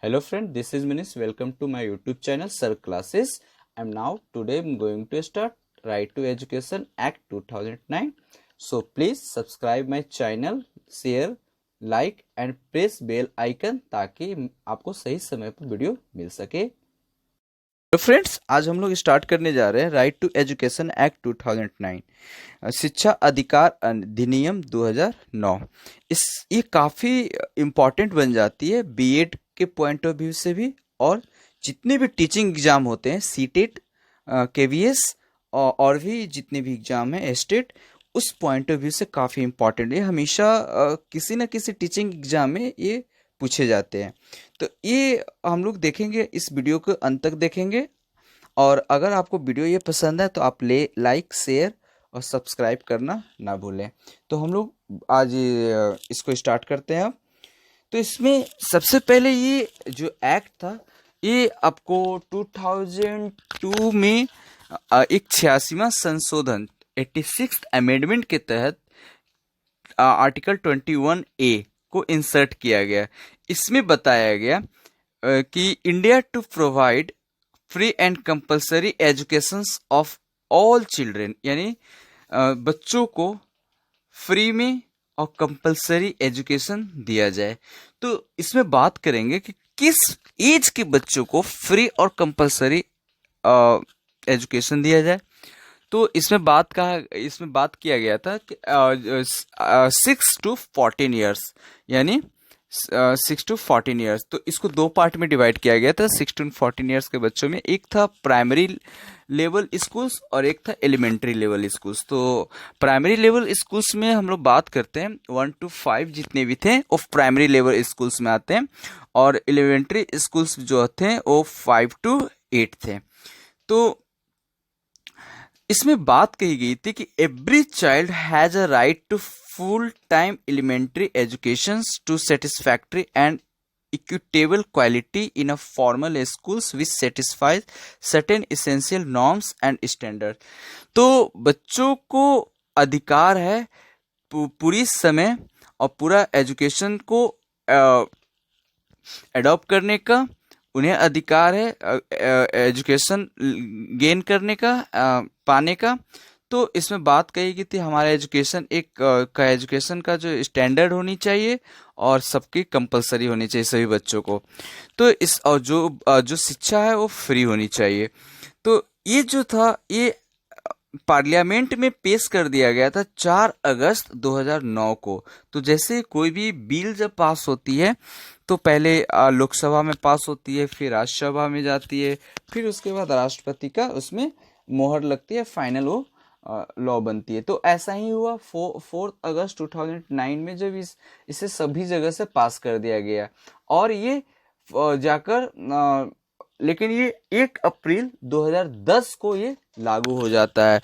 Hello friend, this is Manish. Welcome to my YouTube channel Sir Classes. Today I'm going to start Right to Education Act 2009. So please subscribe my channel, share, like and press bell icon ताकि आपको सही समय पर video मिल सके। तो friends, आज हम लोग स्टार्ट करने जा रहे हैं राइट टू एजुकेशन एक्ट 2009, शिक्षा अधिकार अधिनियम 2009। ये काफ़ी इम्पॉर्टेंट बन जाती है बीएड के पॉइंट ऑफ व्यू से भी, और जितने भी टीचिंग एग्जाम होते हैं सीटेट, केवीएस और भी जितने भी एग्जाम हैं एस्टेट, उस पॉइंट ऑफ व्यू से काफ़ी इम्पॉर्टेंट है। हमेशा किसी न किसी टीचिंग एग्जाम में ये पूछे जाते हैं। तो ये हम लोग देखेंगे, इस वीडियो को अंत तक देखेंगे। और अगर आपको वीडियो ये पसंद है तो आप लाइक, शेयर और सब्सक्राइब करना ना भूलें। तो हम लोग आज इसको स्टार्ट करते हैं। तो इसमें सबसे पहले ये जो एक्ट था, ये आपको 2002 में एक 86वां संशोधन 86th अमेंडमेंट के तहत आर्टिकल 21A को इंसर्ट किया गया। इसमें बताया गया कि India to provide free and compulsory education of all children, यानी बच्चों को फ्री में और कंपलसरी एजुकेशन दिया जाए। तो इसमें बात करेंगे कि किस एज के बच्चों को फ्री और कंपलसरी एजुकेशन दिया जाए। तो इसमें बात किया गया था कि 6 to 14 ईयर्स, यानी 6 to 14 ईयर्स। तो इसको दो पार्ट में डिवाइड किया गया था। 6 to 14 ईयर्स के बच्चों में एक था प्राइमरी लेवल स्कूल्स और एक था एलिमेंट्री लेवल स्कूल्स। तो प्राइमरी लेवल स्कूल्स में हम लोग बात करते हैं 1 to 5 जितने भी थे वो प्राइमरी लेवल स्कूल्स में आते हैं, और एलिमेंट्री स्कूल्स जो थे वो 5 to 8 थे। तो इसमें बात कही गई थी कि every child has a right to full time elementary education to satisfactory and equitable quality in a formal schools which satisfies certain essential norms and standard. तो बच्चों को अधिकार है पूरी समय और पूरा एजुकेशन को एडॉप्ट करने का, उन्हें अधिकार है एजुकेशन गेन करने का, पाने का। तो इसमें बात कही गई थी हमारा एजुकेशन एजुकेशन का जो स्टैंडर्ड होनी चाहिए और सबकी कंपलसरी होनी चाहिए सभी बच्चों को। तो इस और जो शिक्षा है वो फ्री होनी चाहिए। तो ये जो था ये पार्लियामेंट में पेश कर दिया गया था 4 अगस्त 2009 को। तो जैसे कोई भी बिल जब पास होती है तो पहले लोकसभा में पास होती है, फिर राज्यसभा में जाती है, फिर उसके बाद राष्ट्रपति का उसमें मोहर लगती है, फाइनल वो लॉ बनती है। तो ऐसा ही हुआ 4 अगस्त 2009 में जब इसे सभी जगह से पास कर दिया गया, और ये जाकर लेकिन ये 1 अप्रैल 2010 को ये लागू हो जाता है।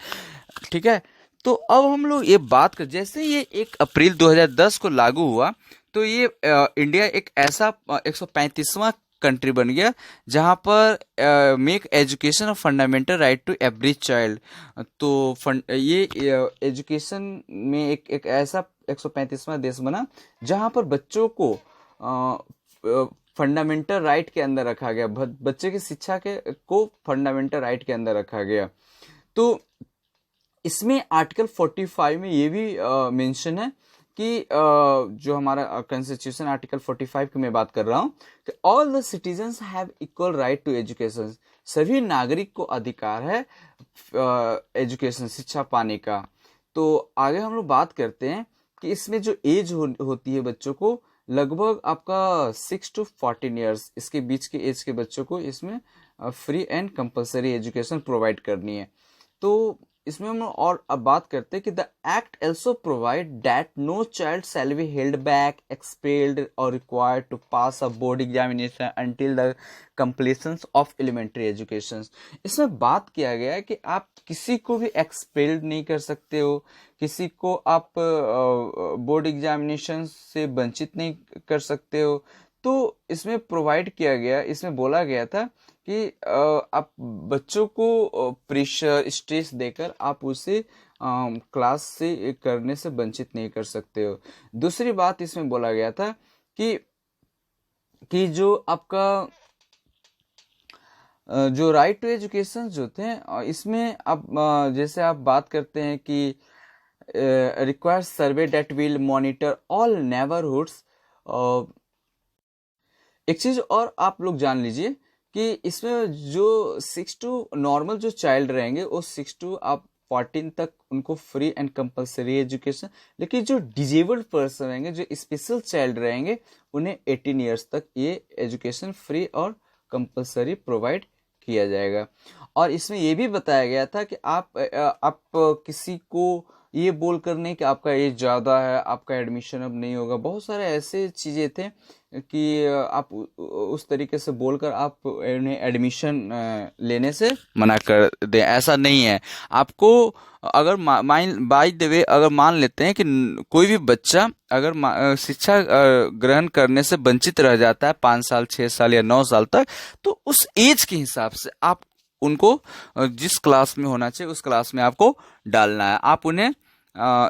ठीक है, तो अब हम लोग ये बात कर, जैसे ये 1 अप्रैल 2010 को लागू हुआ तो ये इंडिया एक ऐसा 135वां कंट्री बन गया जहां पर make education a fundamental right to every child. तो ये एजुकेशन में एक ऐसा 135वां देश बना जहां पर बच्चों को फंडामेंटल राइट के अंदर रखा गया, बच्चे की शिक्षा को फंडामेंटल राइट के अंदर रखा गया। तो इसमें आर्टिकल 45 में ये भी मेंशन है कि जो हमारा कॉन्स्टिट्यूशन आर्टिकल 45 की मैं बात कर रहा हूँ कि all the citizens have equal right to education, सभी नागरिक को अधिकार है एजुकेशन शिक्षा पाने का। तो आगे हम लोग बात करते हैं कि इसमें जो एज होती है बच्चों को, लगभग आपका 6 to 14 ईयर्स, इसके बीच के एज के बच्चों को इसमें free and compulsory education provide करनी है। तो इसमें हम और अब बात करते हैं कि the act also provide that no child shall be held back, expelled or required to pass a board examination until the completion of elementary education। इसमें बात किया गया है कि आप किसी को भी एक्सपेल्ड नहीं कर सकते हो, किसी को आप बोर्ड एग्जामिनेशन से वंचित नहीं कर सकते हो। तो इसमें प्रोवाइड किया गया, इसमें बोला गया था कि आप बच्चों को प्रेशर स्ट्रेस देकर आप उसे क्लास से करने से वंचित नहीं कर सकते हो। दूसरी बात इसमें बोला गया था कि कि जो आपका जो राइट टू एजुकेशन जो होते हैं इसमें आप जैसे आप बात करते हैं कि require survey that will monitor all neighbourhoods. एक चीज और आप लोग जान लीजिए कि इसमें जो 6 to नॉर्मल जो चाइल्ड रहेंगे वो 6 to आप 14 तक उनको फ्री एंड कंपलसरी एजुकेशन, लेकिन जो डिजेबल्ड पर्सन रहेंगे, जो स्पेशल चाइल्ड रहेंगे, उन्हें 18 ईयर्स तक ये एजुकेशन फ्री और कंपलसरी प्रोवाइड किया जाएगा। और इसमें ये भी बताया गया था कि आप किसी को ये बोलकर नहीं कि आपका एज ज़्यादा है, आपका एडमिशन अब नहीं होगा, बहुत सारे ऐसे चीज़ें थे कि आप उस तरीके से बोलकर आप उन्हें एडमिशन लेने से मना कर दें। ऐसा नहीं है। आपको अगर बाय द वे अगर मान लेते हैं कि कोई भी बच्चा अगर शिक्षा ग्रहण करने से वंचित रह जाता है 5 साल 6 साल या 9 साल तक, तो उस एज के हिसाब से आप उनको जिस क्लास में होना चाहिए उस क्लास में आपको डालना है। आप उन्हें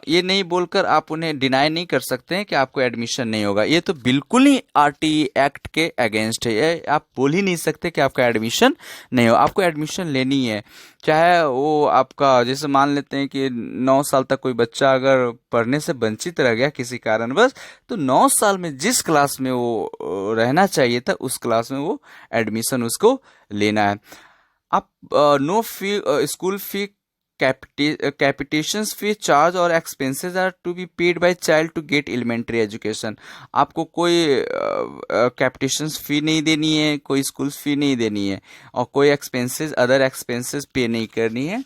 ये नहीं बोलकर आप उन्हें डिनाई नहीं कर सकते हैं कि आपको एडमिशन नहीं होगा। ये तो बिल्कुल ही आरटीई एक्ट के अगेंस्ट है। ये आप बोल ही नहीं सकते कि आपका एडमिशन नहीं हो। आपको एडमिशन लेनी है, चाहे वो आपका जैसे मान लेते हैं कि 9 साल तक कोई बच्चा अगर पढ़ने से वंचित रह गया किसी कारणवश, तो 9 साल में जिस क्लास में वो रहना चाहिए था उस क्लास में वो एडमिशन उसको लेना है। आप no fee school fee capitations fee charge और expenses are to be paid by child to get elementary education. आपको कोई कैपिटेशंस फी नहीं देनी है, कोई स्कूल फी नहीं देनी है और कोई एक्सपेंसेस अदर एक्सपेंसेस पे नहीं करनी है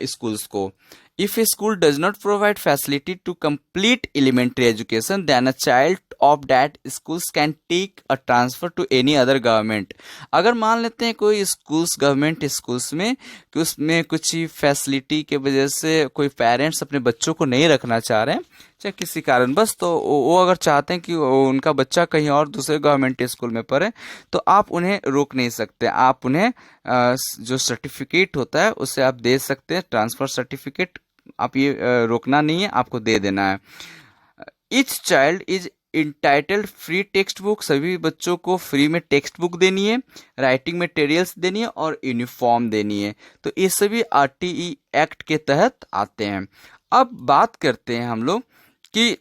स्कूल्स को। If a school does not provide facility to complete elementary education, then a child of that schools can take a transfer to any other government। अगर मान लेते हैं कोई स्कूल्स गवर्नमेंट स्कूल्स में कि उसमें कुछ फैसिलिटी के वजह से कोई पेरेंट्स अपने बच्चों को नहीं रखना चाह रहे हैं चाहे किसी कारणवश, तो वो अगर चाहते हैं कि उनका बच्चा कहीं और दूसरे गवर्नमेंट स्कूल में पढ़े, तो आप उन्हें रोक नहीं सकते। आप उन्हें जो सर्टिफिकेट होता है उसे आप दे सकते हैं, ट्रांसफर सर्टिफिकेट। आप ये रोकना नहीं है, आपको दे देना है। Each child is entitled free text book. सभी बच्चों को फ्री में टेक्स्ट बुक देनी है, राइटिंग मटेरियल्स देनी है और यूनिफॉर्म देनी है। तो ये सभी आरटीई एक्ट के तहत आते हैं। अब बात करते हैं हम लोग कि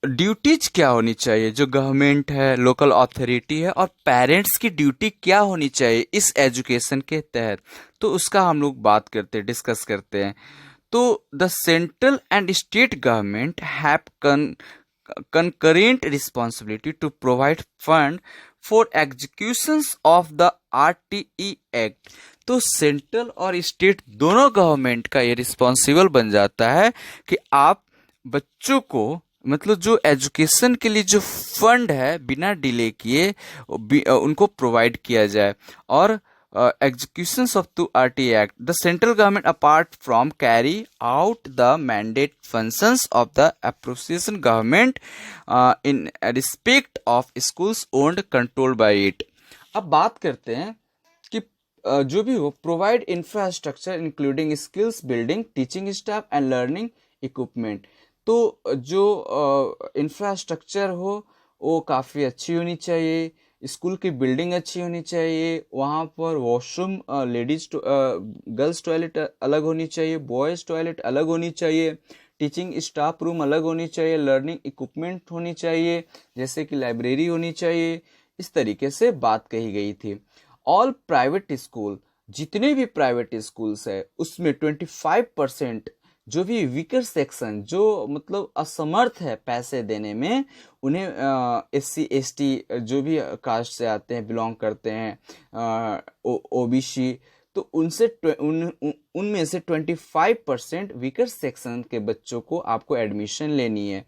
ड्यूटीज क्या होनी चाहिए। जो गवर्नमेंट है, लोकल अथॉरिटी है और पेरेंट्स की ड्यूटी क्या होनी चाहिए इस एजुकेशन के तहत, तो उसका हम लोग बात करते हैं, डिस्कस करते हैं। तो the central and state government have concurrent responsibility to provide fund for executions of the RTE Act। तो सेंट्रल और स्टेट दोनों गवर्नमेंट का ये रिस्पॉन्सिबल बन जाता है कि आप बच्चों को मतलब जो एजुकेशन के लिए जो फंड है बिना डिले किए उनको प्रोवाइड किया जाए। और executions of the RTE Act, the central government apart from carry out the mandate functions of the appropriation government in respect of schools owned controlled by it। अब बात करते हैं कि जो भी हो provide infrastructure including skills building, teaching staff and learning equipment. तो जो इंफ्रास्ट्रक्चर हो वो काफ़ी अच्छी होनी चाहिए, स्कूल की बिल्डिंग अच्छी होनी चाहिए, वहाँ पर वॉशरूम गर्ल्स टॉयलेट अलग होनी चाहिए, बॉयज़ टॉयलेट अलग होनी चाहिए, टीचिंग स्टाफ रूम अलग होनी चाहिए, लर्निंग इक्विपमेंट होनी चाहिए जैसे कि लाइब्रेरी होनी चाहिए। इस तरीके से बात कही गई थी। ऑल प्राइवेट स्कूल, जितने भी प्राइवेट स्कूल्स है उसमें 25% जो भी वीकर सेक्शन जो मतलब असमर्थ है पैसे देने में, उन्हें SC ST जो भी कास्ट से आते हैं, बिलोंग करते हैं, OBC, तो उनमें से 25% वीकर सेक्शन के बच्चों को आपको एडमिशन लेनी है।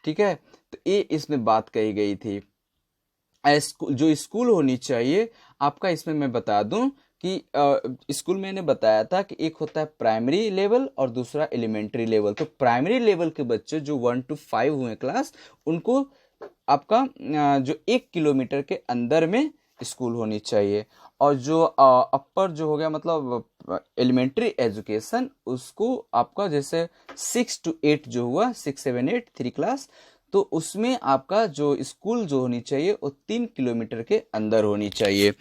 ठीक है, तो ये इसमें बात कही गई थी। जो स्कूल होनी चाहिए आपका, इसमें मैं बता दूं कि स्कूल मैंने बताया था कि एक होता है प्राइमरी लेवल और दूसरा एलिमेंट्री लेवल। तो प्राइमरी लेवल के बच्चे जो 1 to 5 हुए क्लास, उनको आपका जो 1 किलोमीटर के अंदर में स्कूल होनी चाहिए। और जो अपर जो हो गया मतलब एलिमेंट्री एजुकेशन, उसको आपका जैसे 6 to 8 जो हुआ 6, 7, 8 3 क्लास, तो उसमें आपका जो स्कूल जो होनी चाहिए वो 3 किलोमीटर के अंदर होनी चाहिए।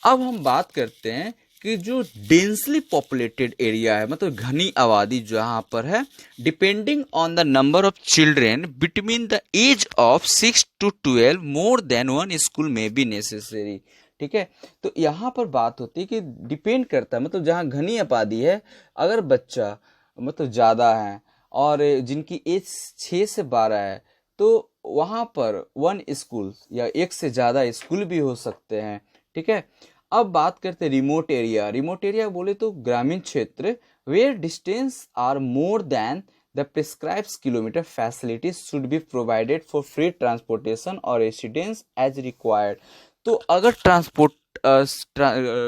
अब हम बात करते हैं कि जो डेंसली पॉपुलेटेड एरिया है, मतलब घनी आबादी जहाँ पर है, depending on the number of children between the age of 6 to 12 more than one school में बी नेसेसरी। ठीक है, तो यहाँ पर बात होती है कि डिपेंड करता है, मतलब जहाँ घनी आबादी है, अगर बच्चा मतलब ज़्यादा है और जिनकी एज 6 से 12 है, तो वहाँ पर वन स्कूल या एक से ज़्यादा स्कूल भी हो सकते हैं। ठीक है, अब बात करते हैं रिमोट एरिया। रिमोट एरिया बोले तो ग्रामीण क्षेत्र, where distance are more than the prescribed kilometre, facilities should be provided for free transportation और रेसिडेंस एज रिक्वायर्ड। तो अगर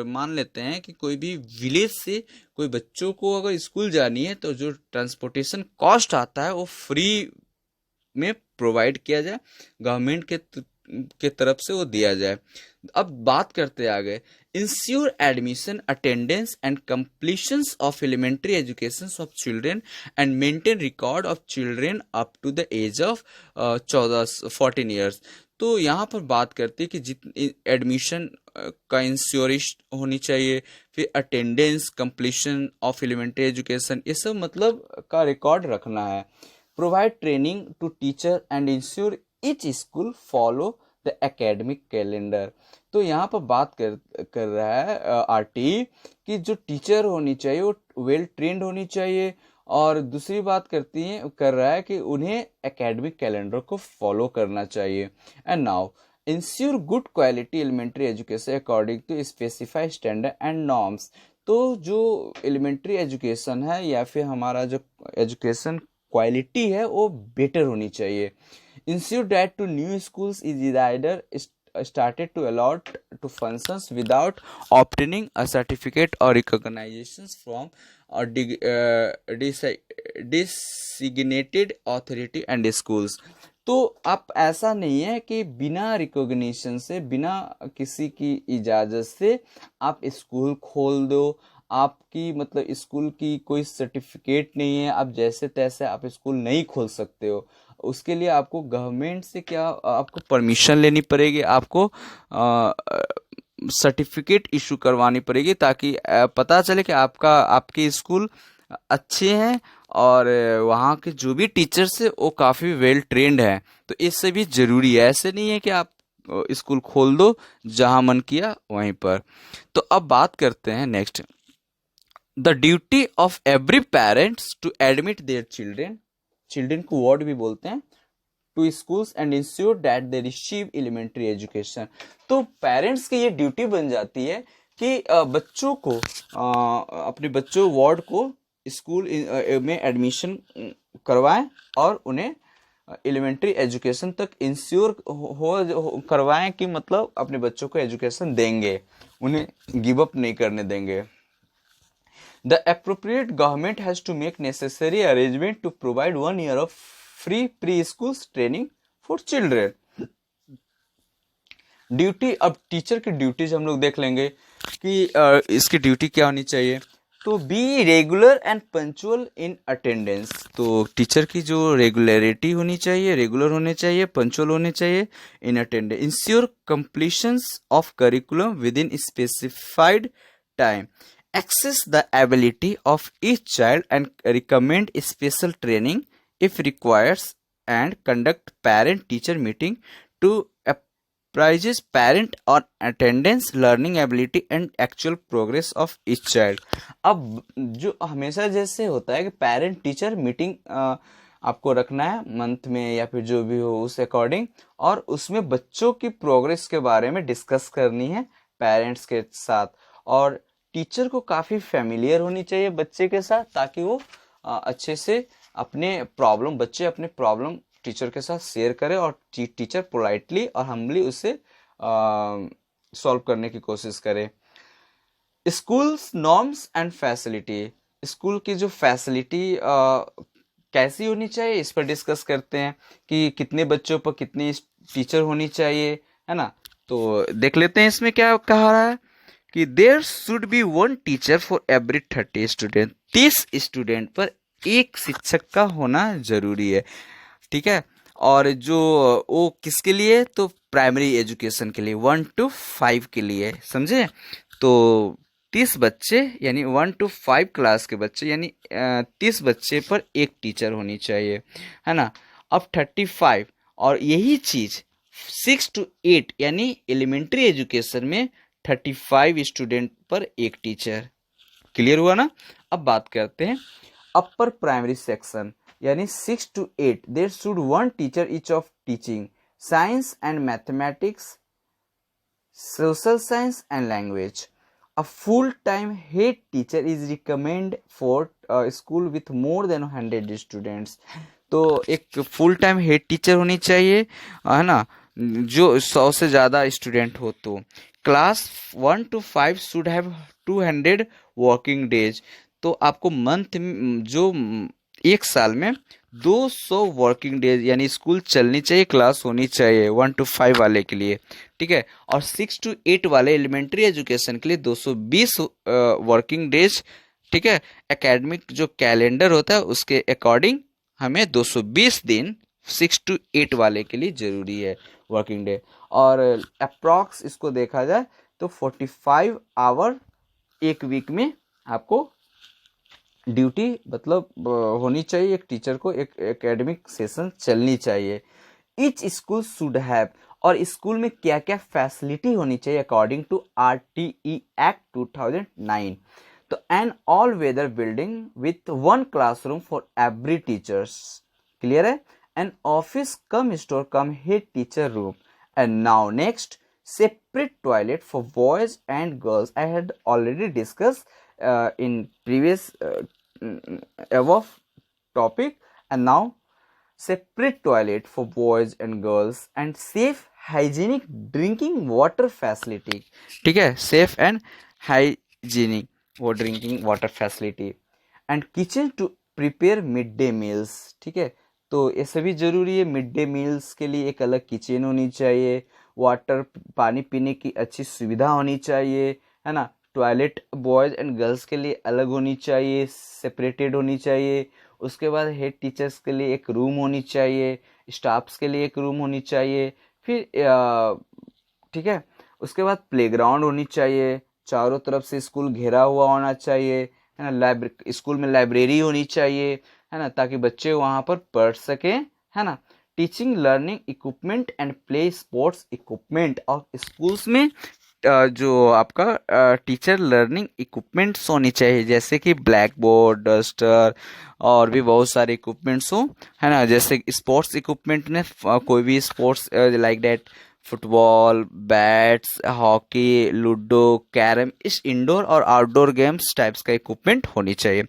मान लेते हैं कि कोई भी विलेज से कोई बच्चों को अगर स्कूल जानी है, तो जो ट्रांसपोर्टेशन कॉस्ट आता है वो फ्री में प्रोवाइड किया जाए, गवर्नमेंट के तरफ से वो दिया जाए। अब बात करते आगे, ensure admission, attendance and completions of elementary education of children and maintain record of children up to the age of 14 years. तो यहाँ पर बात करते हैं कि जितनी एडमिशन का इंश्योरेंस होनी चाहिए, फिर attendance, completion of elementary education, ये सब मतलब का रिकॉर्ड रखना है। Provide training to teacher and ensure each school follow the academic calendar. तो यहाँ पर बात कर रहा है आरटी कि जो टीचर होनी चाहिए वो वेल ट्रेंड होनी चाहिए, और दूसरी बात कर रहा है कि उन्हें एकेडमिक कैलेंडर को फॉलो करना चाहिए। And now ensure good quality elementary education according to specified standard and norms. तो जो एलिमेंट्री एजुकेशन है या फिर हमारा जो एजुकेशन क्वालिटी है वो बेटर होनी चाहिए। Ensure that to new schools is either started to allot to functions without obtaining a certificate or recognitions from a designated authority and schools। तो अब ऐसा नहीं है कि बिना रिकॉग्निशन से, बिना किसी की इजाज़त से आप स्कूल खोल दो, आपकी मतलब स्कूल की कोई सर्टिफिकेट नहीं है, आप जैसे तैसे आप स्कूल नहीं खोल सकते हो। उसके लिए आपको गवर्नमेंट से क्या आपको परमिशन लेनी पड़ेगी, आपको सर्टिफिकेट इशू करवानी पड़ेगी, ताकि पता चले कि आपके स्कूल अच्छे हैं और वहाँ के जो भी टीचर्स है वो काफ़ी वेल ट्रेंड है। तो इससे भी ज़रूरी है, ऐसे नहीं है कि आप स्कूल खोल दो जहाँ मन किया वहीं पर। तो अब बात करते हैं next, the duty of every parents to admit their children को वर्ड भी बोलते हैं, to schools and ensure that they receive elementary education. तो पेरेंट्स की ये ड्यूटी बन जाती है कि बच्चों को अपने बच्चों वार्ड को स्कूल में एडमिशन करवाएं और उन्हें एलिमेंट्री एजुकेशन तक इंश्योर करवाएं कि मतलब अपने बच्चों को एजुकेशन देंगे, उन्हें गिव अप नहीं करने देंगे। The appropriate government has to make necessary arrangement to provide 1 year of free preschool training for children। Duty, अब टीचर की ड्यूटीज हम लोग देख लेंगे कि इसकी ड्यूटी क्या होनी चाहिए। तो be regular and punctual in attendance. तो टीचर की जो रेगुलरिटी होनी चाहिए, रेगुलर होने चाहिए, पंचुअल होने चाहिए in attendance. Ensure completions of curriculum within specified time. Access the ability of each child and recommend special training if requires, and conduct parent-teacher meeting to apprise parent on attendance, learning ability and actual progress of each child। अब जो हमेशा जैसे होता है कि parent teacher meeting आपको रखना है मंथ में या फिर जो भी हो उस अकॉर्डिंग, और उसमें बच्चों की प्रोग्रेस के बारे में डिस्कस करनी है पेरेंट्स के साथ, और टीचर को काफ़ी फैमिलियर होनी चाहिए बच्चे के साथ, ताकि वो अच्छे से बच्चे अपने प्रॉब्लम टीचर के साथ शेयर करे और टीचर पोलाइटली और हम्बली उसे सॉल्व करने की कोशिश करे। Schools norms and facility. School की जो फैसिलिटी कैसी होनी चाहिए इस पर डिस्कस करते हैं कि कितने बच्चों पर कितनी टीचर होनी चाहिए, है ना। तो देख लेते हैं इसमें क्या कहा रहा है कि there should be 1 teacher for every 30 student. 30 student पर एक शिक्षक का होना जरूरी है, ठीक है। और जो वो किसके लिए, तो प्राइमरी एजुकेशन के लिए 1 to 5 के लिए, समझे। तो 30 बच्चे यानी 1 to 5 क्लास के बच्चे यानी 30 बच्चे पर एक टीचर होनी चाहिए, है ना। अब 35, और यही चीज 6 to 8 यानी एलिमेंट्री एजुकेशन में 35 स्टूडेंट पर एक टीचर। क्लियर हुआ ना। अब बात करते हैं अपर प्राइमरी सेक्शन यानी 6 to 8 there should 1 teacher each of teaching science and mathematics, social science and language. A full-time head teacher is recommended for a school with more than 100 students. तो एक full time head teacher होनी चाहिए, है ना, जो 100 से ज़्यादा student हो। तो class 1 to 5 should have 200 working days. तो आपको मंथ जो एक साल में 200 वर्किंग डेज यानी स्कूल चलनी चाहिए, क्लास होनी चाहिए 1 to 5 वाले के लिए, ठीक है। और 6 to 8 वाले एलिमेंट्री एजुकेशन के लिए 220 वर्किंग डेज, ठीक है। एकेडमिक जो कैलेंडर होता है उसके अकॉर्डिंग हमें 220 दिन 6 to 8 वाले के लिए जरूरी है वर्किंग डे। और अप्रॉक्स इसको देखा जाए तो 45 आवर एक वीक में आपको ड्यूटी मतलब होनी चाहिए, एक टीचर को एक एकेडमिक सेशन चलनी चाहिए। ईच स्कूल शुड हैव, और स्कूल में क्या क्या फैसिलिटी होनी चाहिए अकॉर्डिंग टू RTE एक्ट 2009। तो an all weather building with 1 classroom for every teachers. Clear है। An office cum store cum head teacher room. And now next, separate toilet for boys and girls. I had already discussed in previous above topic, and now separate toilet for boys and girls and safe hygienic drinking water facility, ठीक है, safe and hygienic वो drinking water facility. And kitchen to prepare mid day meals, ठीक है। तो ये सभी जरूरी है। मिड डे मील्स के लिए एक अलग किचन होनी चाहिए, वाटर पानी पीने की अच्छी सुविधा होनी चाहिए, है ना। टॉयलेट बॉयज़ एंड गर्ल्स के लिए अलग होनी चाहिए, सेपरेटेड होनी चाहिए। उसके बाद हेड टीचर्स के लिए एक रूम होनी चाहिए, स्टाफ्स के लिए एक रूम होनी चाहिए। फिर ठीक है, उसके बाद प्लेग्राउंड होनी चाहिए, चारों तरफ से स्कूल घेरा हुआ होना चाहिए, है ना। स्कूल में लाइब्रेरी होनी चाहिए, है ना, ताकि बच्चे वहाँ पर पढ़ सकें, है ना। Teaching learning equipment and play sports equipment, और स्कूल्स में जो आपका टीचर लर्निंग इक्विपमेंट्स होनी चाहिए, जैसे कि ब्लैक बोर्ड, डस्टर और भी बहुत सारे इक्विपमेंट्स हो, है ना। जैसे स्पोर्ट्स इक्विपमेंट में कोई भी sports like that football, bats, hockey, ludo, carrom, इस इंडोर और आउटडोर गेम्स टाइप्स का इक्विपमेंट होनी चाहिए।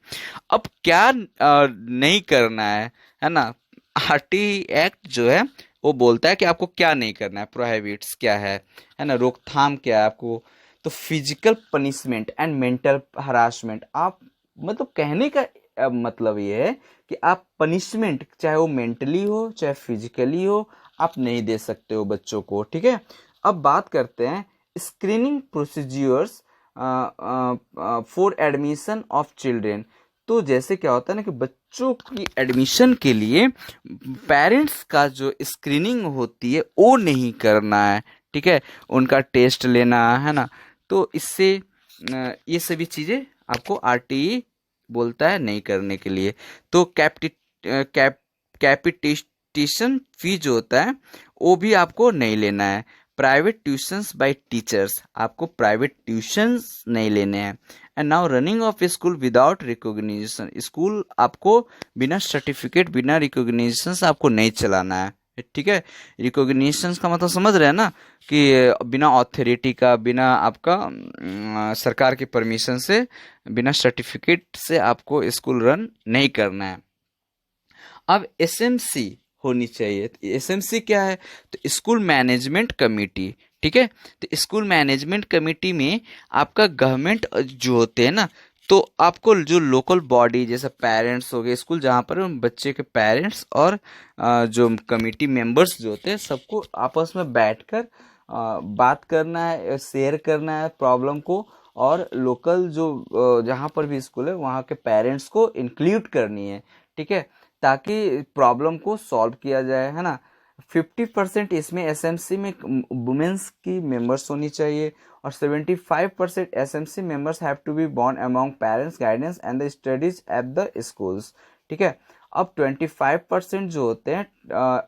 अब क्या नहीं करना है ना। RT एक्ट जो है वो बोलता है कि आपको क्या नहीं करना है, प्रोहिबिट्स क्या है ना, रोकथाम क्या है आपको। तो physical punishment and mental harassment, आप मतलब कहने का मतलब ये है कि आप पनिशमेंट चाहे वो मेंटली हो चाहे फिजिकली हो, आप नहीं दे सकते हो बच्चों को, ठीक है। अब बात करते हैं screening procedures for admission of children. तो जैसे क्या होता है ना कि बच्चों की एडमिशन के लिए पेरेंट्स का जो स्क्रीनिंग होती है वो नहीं करना है, ठीक है, उनका टेस्ट लेना, है ना। तो इससे ये सभी चीज़ें आपको RTE बोलता है नहीं करने के लिए। तो कैपिटेशन फी जो होता है वो भी आपको नहीं लेना है। प्राइवेट ट्यूशंस बाय टीचर्स, आपको प्राइवेट ट्यूशंस नहीं लेने हैं। And now running of school without recognition, school आपको बिना सर्टिफिकेट बिना रिकॉग्निशन आपको नहीं चलाना है, ठीक है। रिकॉग्निशन का मतलब समझ रहे हैं ना, कि बिना ऑथोरिटी का, बिना आपका सरकार की परमिशन से, बिना सर्टिफिकेट से आपको स्कूल रन नहीं करना है। अब SMC होनी चाहिए। तो SMC क्या है, तो स्कूल मैनेजमेंट कमेटी, ठीक है। तो स्कूल मैनेजमेंट कमेटी में आपका गवर्नमेंट जो होते हैं ना, तो आपको जो लोकल बॉडी जैसे पेरेंट्स हो गए, स्कूल जहाँ पर बच्चे के पेरेंट्स और जो कमेटी मेंबर्स जो होते हैं सबको आपस में बैठकर बात करना है, शेयर करना है प्रॉब्लम को, और लोकल जो जहाँ पर भी स्कूल है वहाँ के पेरेंट्स को इंक्लूड करनी है, ठीक है। ताकि प्रॉब्लम को सॉल्व किया जाए, है ना। 50% इसमें एसएमसी में वुमेन्स की मेंबर्स होनी चाहिए और 75% SMC members have to be born among parents guidance and the studies at the schools, ठीक है। अब 25% जो होते हैं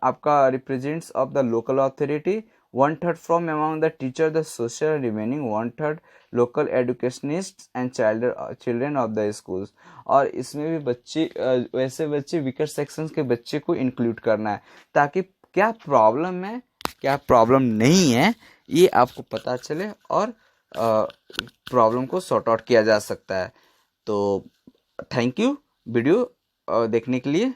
आपका represents of the local authority, 1/3 from among the teacher the social, remaining 1/3 local educationist and children of the schools. और इसमें भी बच्चे वैसे बच्चे वीकर सेक्शंस के बच्चे को इंक्लूड करना है, ताकि क्या प्रॉब्लम है क्या प्रॉब्लम नहीं है ये आपको पता चले और प्रॉब्लम को सॉर्ट आउट किया जा सकता है। तो थैंक यू वीडियो देखने के लिए।